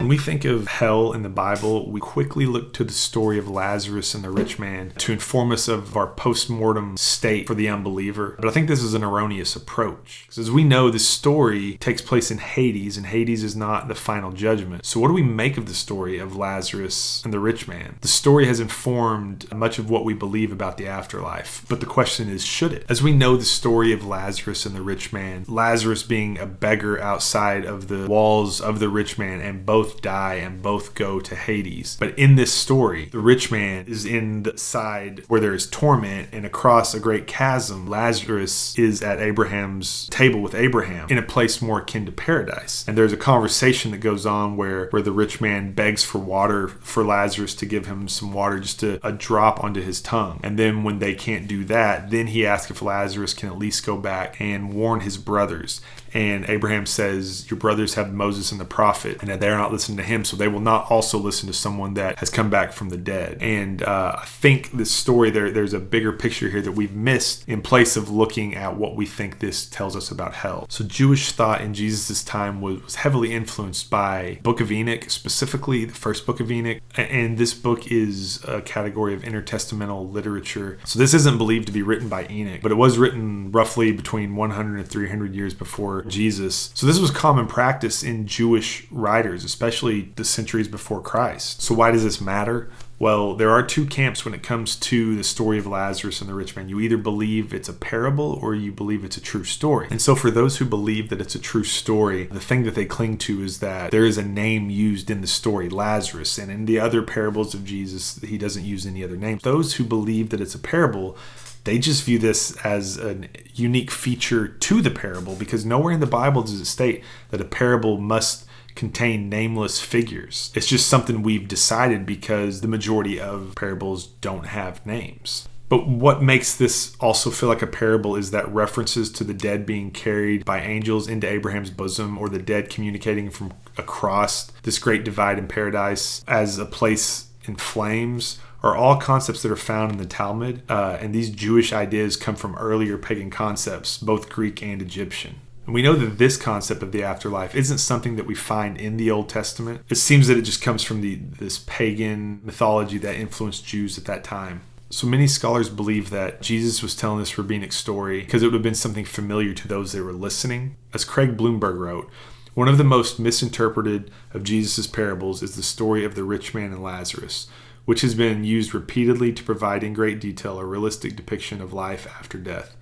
When we think of hell in the Bible, we quickly look to the story of Lazarus and the rich man to inform us of our post-mortem state for the unbeliever. But I think this is an erroneous approach. Because as we know, this story takes place in Hades, and Hades is not the final judgment. So what do we make of the story of Lazarus and the rich man? The story has informed much of what we believe about the afterlife. But the question is, should it? As we know the story of Lazarus and the rich man, Lazarus being a beggar outside of the walls of the rich man, and both die and both go to Hades. But in this story, the rich man is in the side where there is torment, and across a great chasm, Lazarus is at Abraham's table with Abraham in a place more akin to paradise. And there's a conversation that goes on where the rich man begs for water for Lazarus to give him some water, just a drop onto his tongue. And then when they can't do that, then he asks if Lazarus can at least go back and warn his brothers. And Abraham says, your brothers have Moses and the prophet, and that they're not listening to him, so they will not also listen to someone that has come back from the dead. And I think this story, there's a bigger picture here that we've missed in place of looking at what we think this tells us about hell. So Jewish thought in Jesus' time was heavily influenced by Book of Enoch, specifically the first book of Enoch. And this book is a category of intertestamental literature. So this isn't believed to be written by Enoch, but it was written roughly between 100 and 300 years before Jesus. So this was common practice in Jewish writers, especially the centuries before Christ. So why does this matter? Well, there are two camps when it comes to the story of Lazarus and the rich man. You either believe it's a parable or you believe it's a true story. And so for those who believe that it's a true story, the thing that they cling to is that there is a name used in the story, Lazarus. And in the other parables of Jesus, he doesn't use any other name. Those who believe that it's a parable, they just view this as a unique feature to the parable, because nowhere in the Bible does it state that a parable must contain nameless figures. It's just something we've decided because the majority of parables don't have names. But what makes this also feel like a parable is that references to the dead being carried by angels into Abraham's bosom, or the dead communicating from across this great divide in paradise as a place in flames, are all concepts that are found in the Talmud. And these Jewish ideas come from earlier pagan concepts, both Greek and Egyptian. And we know that this concept of the afterlife isn't something that we find in the Old Testament. It seems that it just comes from this pagan mythology that influenced Jews at that time. So many scholars believe that Jesus was telling this rabbinic story because it would have been something familiar to those that were listening. As Craig Bloomberg wrote, one of the most misinterpreted of Jesus' parables is the story of the rich man and Lazarus, which has been used repeatedly to provide in great detail a realistic depiction of life after death.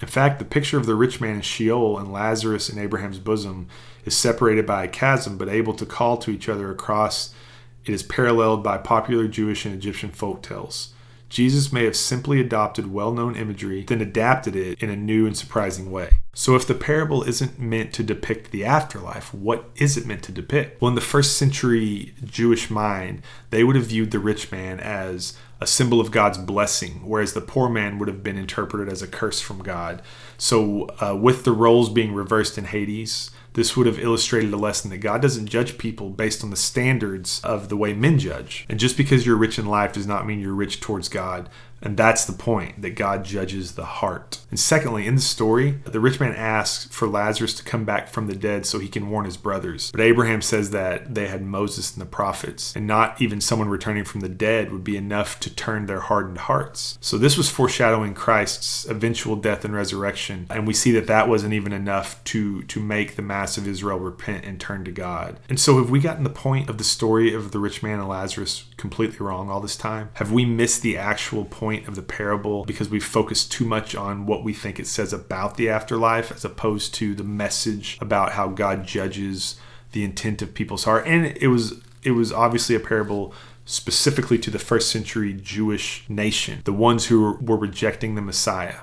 In fact, the picture of the rich man in Sheol and Lazarus in Abraham's bosom is separated by a chasm, but able to call to each other across. It is paralleled by popular Jewish and Egyptian folk tales. Jesus may have simply adopted well-known imagery, then adapted it in a new and surprising way. So if the parable isn't meant to depict the afterlife, what is it meant to depict? Well, in the first century Jewish mind, they would have viewed the rich man as a symbol of God's blessing, whereas the poor man would have been interpreted as a curse from God. So with the roles being reversed in Hades, this would have illustrated a lesson that God doesn't judge people based on the standards of the way men judge. And just because you're rich in life does not mean you're rich towards God. And that's the point, that God judges the heart. And secondly, in the story, the rich man asks for Lazarus to come back from the dead so he can warn his brothers. But Abraham says that they had Moses and the prophets, and not even someone returning from the dead would be enough to turn their hardened hearts. So this was foreshadowing Christ's eventual death and resurrection. And we see that that wasn't even enough to make the mass of Israel repent and turn to God. And so have we gotten the point of the story of the rich man and Lazarus completely wrong all this time? Have we missed the actual point of the parable because we focus too much on what we think it says about the afterlife as opposed to the message about how God judges the intent of people's heart? And it was obviously a parable specifically to the first century Jewish nation, the ones who were rejecting the Messiah.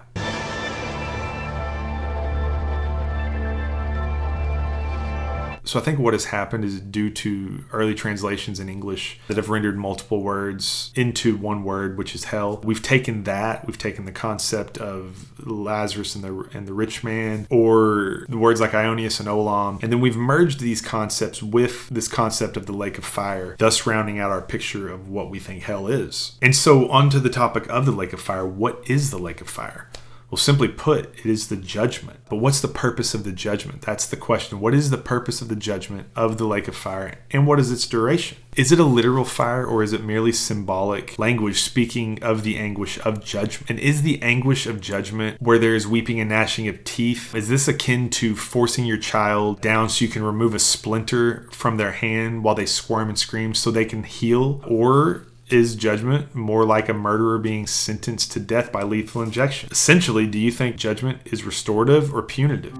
So I think what has happened is due to early translations in English that have rendered multiple words into one word, which is hell. We've taken the concept of Lazarus and the rich man, or the words like Ionius and Olam, and then we've merged these concepts with this concept of the lake of fire, thus rounding out our picture of what we think hell is. And so onto the topic of the lake of fire. What is the lake of fire? Well, simply put, it is the judgment. But what's the purpose of the judgment? That's the question. What is the purpose of the judgment of the lake of fire, and what is its duration? Is it a literal fire, or is it merely symbolic language speaking of the anguish of judgment? And is the anguish of judgment where there is weeping and gnashing of teeth, is this akin to forcing your child down so you can remove a splinter from their hand while they squirm and scream so they can heal? Or is judgment more like a murderer being sentenced to death by lethal injection? Essentially, do you think judgment is restorative or punitive?